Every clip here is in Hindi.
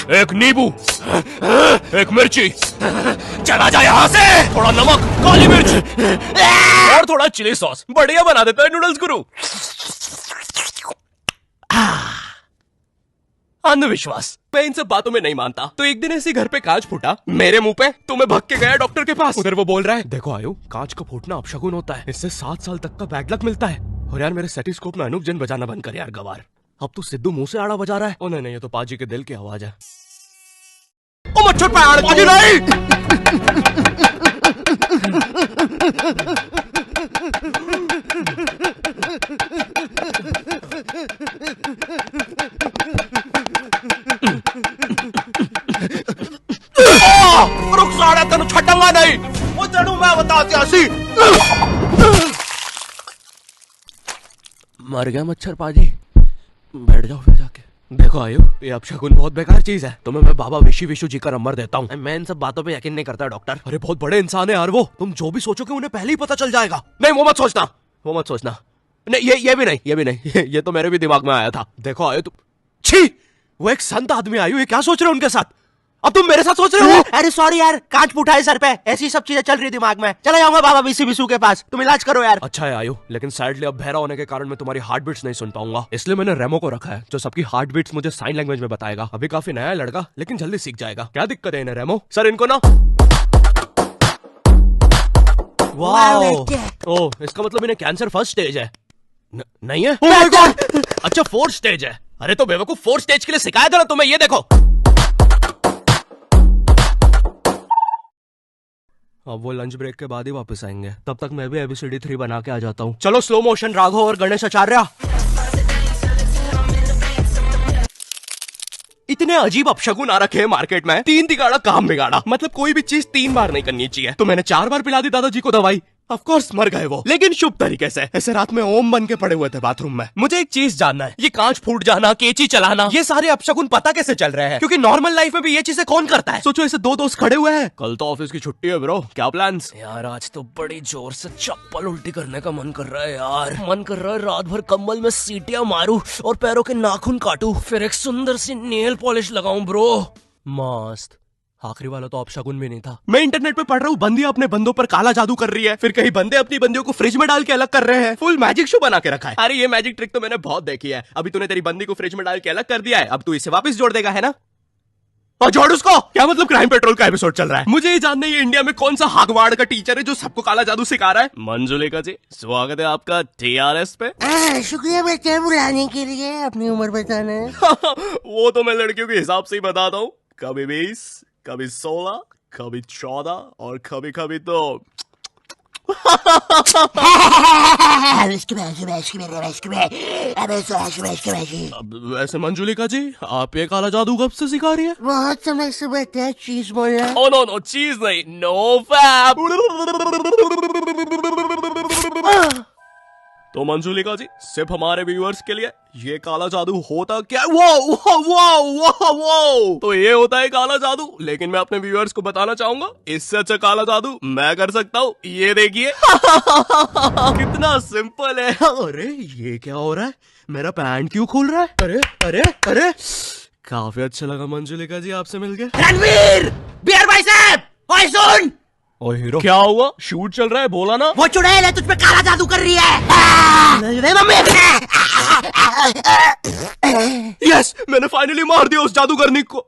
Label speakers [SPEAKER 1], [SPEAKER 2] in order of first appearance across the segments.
[SPEAKER 1] एक नींबू, एक मिर्ची, चला जा यहाँ से। थोड़ा नमक, काली मिर्च और थोड़ा चिली सॉस। बढ़िया बना देता है नूडल्स गुरु। अंधविश्वास, मैं इन सब बातों में नहीं मानता। तो एक दिन ऐसे घर पे कांच फूटा मेरे मुंह पे, तो मैं भाग के गया डॉक्टर के पास। उधर वो बोल रहा है, देखो आयु, कांच का फूटना अपशगुन होता है, इससे 7 साल तक का बैड लक मिलता है। और यार मेरे सेटिस्कोप में अनूप जैन बजाना बंद कर यार गवार। अब तो सिद्धू मुंह से आड़ा बजा रहा है। ओ नहीं, ये तो पाजी के दिल की आवाज है। ओ मच्छर पे आड़ पाजी नहीं। रुक साड़ा, तेन छटंगा नहीं। वो तेनू मैं बताती सी। मर गया मच्छर पाजी। बैठ जाओ फिर जाके। देखो आयु, ये अपशगुन बहुत बेकार चीज है। तुम्हें मैं बाबा विशु जी का नंबर देता हूँ। मैं इन सब बातों पे यकीन नहीं करता डॉक्टर। अरे बहुत बड़े इंसान है यार वो। तुम जो भी सोचोगे उन्हें पहले ही पता चल जाएगा। नहीं वो मत सोचना, वो मत सोचना। नहीं ये भी नहीं, ये भी नहीं। ये तो मेरे भी दिमाग में आया था। देखो आयु तुम, छी, वो एक संत आदमी आयु, ये क्या सोच रहे हो उनके साथ? अब तुम मेरे साथ सोच रहे हो?
[SPEAKER 2] अरे सॉरी यार, कांच फूटा है सर पे, ऐसी सब चीजें चल रही दिमाग में। चला जाऊंगा बाबा विशु के पास, तुम इलाज करो यार।
[SPEAKER 1] अच्छा है आयु, लेकिन सैडली अब बहरा होने के कारण मैं तुम्हारी हार्ट बीट्स नहीं सुन पाऊंगा। इसलिए मैंने रेमो को रखा है, जो सबकी हार्ट बीट्स मुझे साइन लैंग्वेज में बताएगा। अभी काफी नया है लड़का, लेकिन जल्दी सीख जाएगा। क्या दिक्कत है इन्हें रेमो? सर इनको ना। वाओ, ओह इसका मतलब इन्हें कैंसर फर्स्ट स्टेज है। नहीं है? ओह माय गॉड, अच्छा 4th स्टेज है। अरे तो बेवकूफ 4th स्टेज के लिए सिखाया था ना तुम्हें, ये देखो। अब वो लंच ब्रेक के बाद ही वापस आएंगे, तब तक मैं भी ABCD 3 बना के आ जाता हूँ। चलो स्लो मोशन राघव और गणेश आचार्य। इतने अजीब अपशगुन आ रखे हैं मार्केट में। 3 तिगाड़ा काम बिगाड़ा। मतलब कोई भी चीज 3 बार नहीं करनी चाहिए। तो मैंने 4 बार पिला दी दादाजी को दवाई। ऑफ कोर्स मर गए वो, लेकिन शुभ तरीके से। ऐसे रात में ओम बन के पड़े हुए थे बाथरूम में। मुझे एक चीज जानना है, ये कांच फूट जाना, केची चलाना, ये सारे अपशगुन पता कैसे चल रहे हैं? क्योंकि नॉर्मल लाइफ में भी ये चीजें कौन करता है? सोचो ऐसे 2 दोस्त खड़े हुए हैं, कल तो ऑफिस की छुट्टी है ब्रो, क्या प्लान्स? यार आज तो बड़ी जोर से चप्पल उल्टी करने का मन कर रहा है यार। मन कर रहा है रात भर कंबल में सीटियां मारूं और पैरों के नाखून काटूं, फिर एक सुंदर सी नेल पॉलिश लगाऊं ब्रो। मस्त। आखिरी वाला तो अपशगुन भी नहीं था। मैं इंटरनेट पे पढ़ रहा हूँ, बंदियां अपने बंदों पर काला जादू कर रही है, फिर कहीं बंदे अपनी बंदियों को फ्रिज में डाल के अलग कर रहे हैं। फुल मैजिक शो बना के रखा है। अरे ये मैजिक ट्रिक तो मैंने बहुत देखी है। अभी तूने तेरी बंदी को फ्रिज में डाल के अलग कर दिया है, अब तू इसे वापस जोड़ देगा, है ना? और जोड़ उसको। क्या मतलब क्राइम पेट्रोल का एपिसोड चल रहा है? मुझे ये जानना है ये इंडिया में कौन सा हागवाड़ का टीचर है जो सबको काला जादू सिखा रहा है? मंजुलिका जी, स्वागत है आपका TRS पे।
[SPEAKER 2] शुक्रिया बेटे बुलाने के लिए, अपनी उम्र बताना।
[SPEAKER 1] वो तो मैं लड़कियों के हिसाब से ही बताता हूँ, कभी 20, कभी 16, कभी 14 और कभी कभी तो वैसे मंजुलिका जी, आप ये काला जादू कब से सिखा रही है?
[SPEAKER 2] बहुत समय से बेटे, चीज बोलना।
[SPEAKER 1] ओ नो चीज नहीं, नो फैब। तो मंजुलिका जी, सिर्फ हमारे व्यूअर्स के लिए ये काला जादू होता क्या? वो तो ये होता है काला जादू, लेकिन मैं अपने व्यूअर्स को बताना चाहूंगा, इससे अच्छा काला जादू मैं कर सकता हूँ। ये देखिए। कितना सिंपल है। अरे ये क्या हो रहा है? मेरा पैंट क्यों खुल रहा है? अरे अरे अरे, काफी अच्छा लगा मंजुलिका जी आपसे मिलके।
[SPEAKER 2] रणवीर, बियर भाई साहब, ओए सुन।
[SPEAKER 1] ओ हीरो, क्या हुआ? शूट चल रहा है, बोला ना।
[SPEAKER 2] वो चुड़ैल है, तुझ पे काला जादू कर रही है।
[SPEAKER 1] यस, मैंने फाइनली मार दिया उस जादूगरनी को।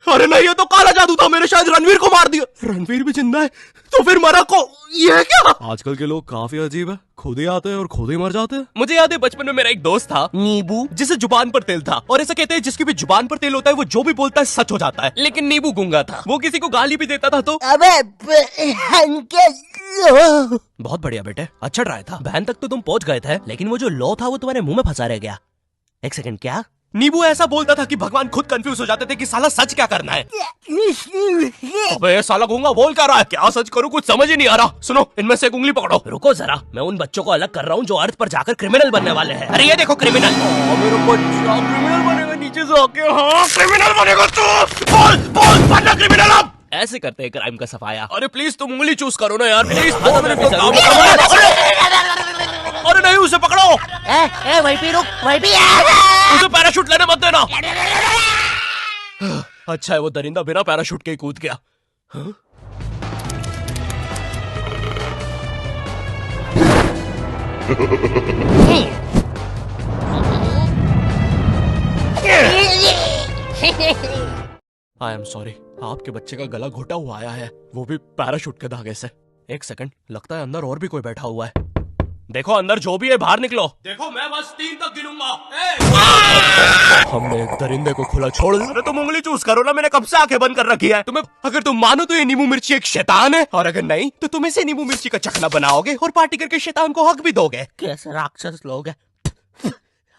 [SPEAKER 1] अरे नहीं, ये तो काला जादू था, मैंने शायद रणवीर को मार दिया। रणवीर भी जिंदा है, तो फिर मरा को ये क्या? आजकल के लोग काफी अजीब है, खुद ही आते हैं और खुद ही मर जाते हैं। मुझे याद है बचपन में मेरा एक दोस्त था नींबू, जिसे जुबान पर तेल था, और ऐसा कहते हैं जिसकी भी जुबान पर तेल होता है वो जो भी बोलता है सच हो जाता है। लेकिन नींबू गूंगा था, वो किसी को गाली भी देता था तो।
[SPEAKER 2] अबे
[SPEAKER 1] बहुत बढ़िया बेटे, अच्छा ट्राई था। बहन तक तो तुम पहुंच गए थे, लेकिन वो जो लौ था वो तुम्हारे मुंह में फंसा रह गया। एक सेकंड, क्या? नींबू ऐसा बोलता था कि भगवान खुद कंफ्यूज हो जाते थे कि साला सच क्या करना है। अबे साला गूंगा बोल क्या रहा है? क्या सच करूं, कुछ समझ ही नहीं आ रहा। सुनो, इनमें से एक उंगली पकड़ो। रुको जरा, मैं उन बच्चों को अलग कर रहा हूँ जो अर्थ पर जाकर क्रिमिनल बनने वाले हैं। अरे ये देखो क्रिमिनल। मेरा बच्चा क्रिमिनल बनेगा नीचे से आके। हाँ क्रिमिनल बनेगा तू। बोल बनना क्रिमिनल अब। ऐसे करते हैं क्राइम का सफाया। अरे प्लीज तुम उंगली चूज करो ना यार, प्लीज। अरे नहीं, उसे पकड़ो।
[SPEAKER 2] वहीं पे रुक, वहीं पे।
[SPEAKER 1] उसे पैराशूट लेने मत देना। अच्छा है वो दरिंदा बिना पैराशूट के ही कूद गया। हाँ? आई एम सॉरी, आपके बच्चे का गला घुटा हुआ आया है, वो भी पैराशूट के धागे से। एक सेकंड, लगता है अंदर और भी कोई बैठा हुआ है। देखो अंदर जो भी है बाहर निकलो। देखो मैं बस 3 तक गिनूंगा। हमने एक दरिंदे को खुला छोड़ दिया। अरे तुम उंगली चूस करो ना, मैंने कब से आंखें बंद कर रखी है। तुम्हें अगर तुम मानो तो ये नींबू मिर्ची एक शैतान है, और अगर नहीं तो तुम इसे नींबू मिर्ची का चखना बनाओगे और पार्टी करके शैतान को हक भी दोगे।
[SPEAKER 2] कैसे राक्षस लोग हैं।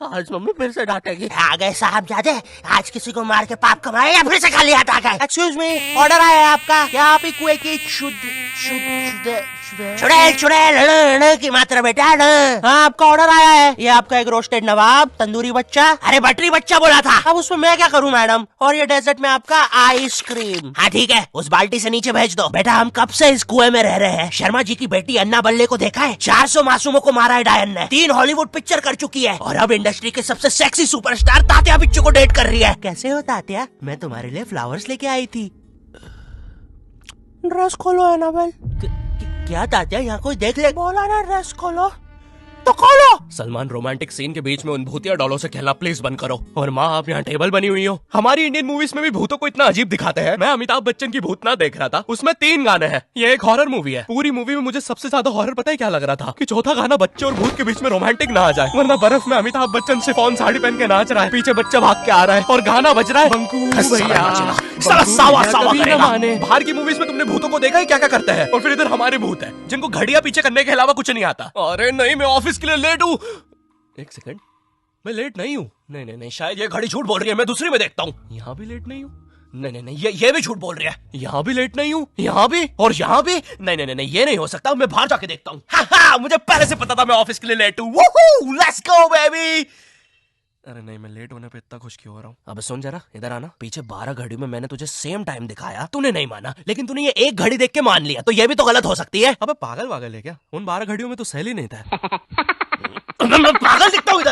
[SPEAKER 2] आज मम्मी फिर से डांटेगी। आ गए साहबजादे, आज किसी को मार के पाप कमाए या फिर से खाली हाथ आ गए। एक्सक्यूज मी, ऑर्डर आया है आपका। क्या आप ही कुएं की चुड़ैल की मात्रा बेटा। हाँ आपका ऑर्डर आया है। ये आपका एक रोस्टेड नवाब, तंदूरी बच्चा, अरे बटरी बच्चा बोला था। अब उसमें मैं क्या करूँ मैडम। और ये डेजर्ट में आपका आइसक्रीम। हाँ ठीक है, उस बाल्टी से नीचे भेज दो। बेटा हम कब से इस कुएं में रह रहे हैं। शर्मा जी की बेटी अन्ना बल्ले को देखा है। 400 मासूमों को मारा है डायन ने। 3 हॉलीवुड पिक्चर कर चुकी है और अब इंडस्ट्री के सबसे सेक्सी सुपरस्टार तात्या बिच्चू को डेट कर रही है। कैसे हो तात्या, मैं तुम्हारे लिए फ्लावर्स लेके आई थी। ड्रेस खोलो एनाबेल। क्या तात्या, यहाँ कोई देख ले। बोला ना ड्रेस खोलो तो खोलो।
[SPEAKER 1] सलमान रोमांटिक सीन के बीच में उन भूतिया डॉलों से खेलना प्लीज बंद करो। और माँ आप यहाँ टेबल बनी हुई हो। हमारी इंडियन मूवीज में भी भूतों को इतना अजीब दिखाते हैं। मैं अमिताभ बच्चन की भूतना देख रहा था, उसमें 3 गाने हैं। ये एक हॉरर मूवी है। पूरी मूवी में मुझे सबसे ज्यादा हॉरर पता है क्या लग रहा था, कि चौथा गाना बच्चे और भूत के बीच में रोमांटिक ना आ जाए, वरना बर्फ में अमिताभ बच्चन शिफॉन साड़ी पहन के नाच रहा है, पीछे बच्चा भाग के आ रहा है और गाना बज रहा है बंकू भैया सावा माने। बाहर की मूवीज में तुमने भूतों को देखा है क्या क्या करते हैं, और फिर इधर हमारे भूत है जिनको घड़ियां पीछे करने के अलावा कुछ नहीं आता। अरे नहीं, मैं ऑफिस के लिए लेट हूँ। एक सेकंड, मैं लेट नहीं हूँ। नहीं, शायद ये घड़ी झूठ बोल रही है, मैं दूसरी में देखता हूँ। यहाँ भी लेट नहीं हूँ। नहीं, ये भी झूठ बोल रही है। यहाँ भी लेट नहीं हूँ, यहाँ भी और यहाँ भी। नहीं, ये नहीं हो सकता, मैं बाहर जाके देखता हूँ। हाँ, मुझे पहले से पता था मैं ऑफिस के लिए लेट हूँ। Let's go baby. अरे नहीं, मैं लेट होने पे इतना खुश क्यों हो रहा हूँ। अब सुन जरा, इधर आना। पीछे 12 घड़ियों में मैंने तुझे सेम टाइम दिखाया, तूने नहीं माना, लेकिन तूने ये एक घड़ी देख के मान लिया, तो ये भी तो गलत हो सकती है। अबे पागल है क्या, उन 12 घड़ियों में तो सैल ही नहीं था। मैं पागल दिखता हूँ इधर।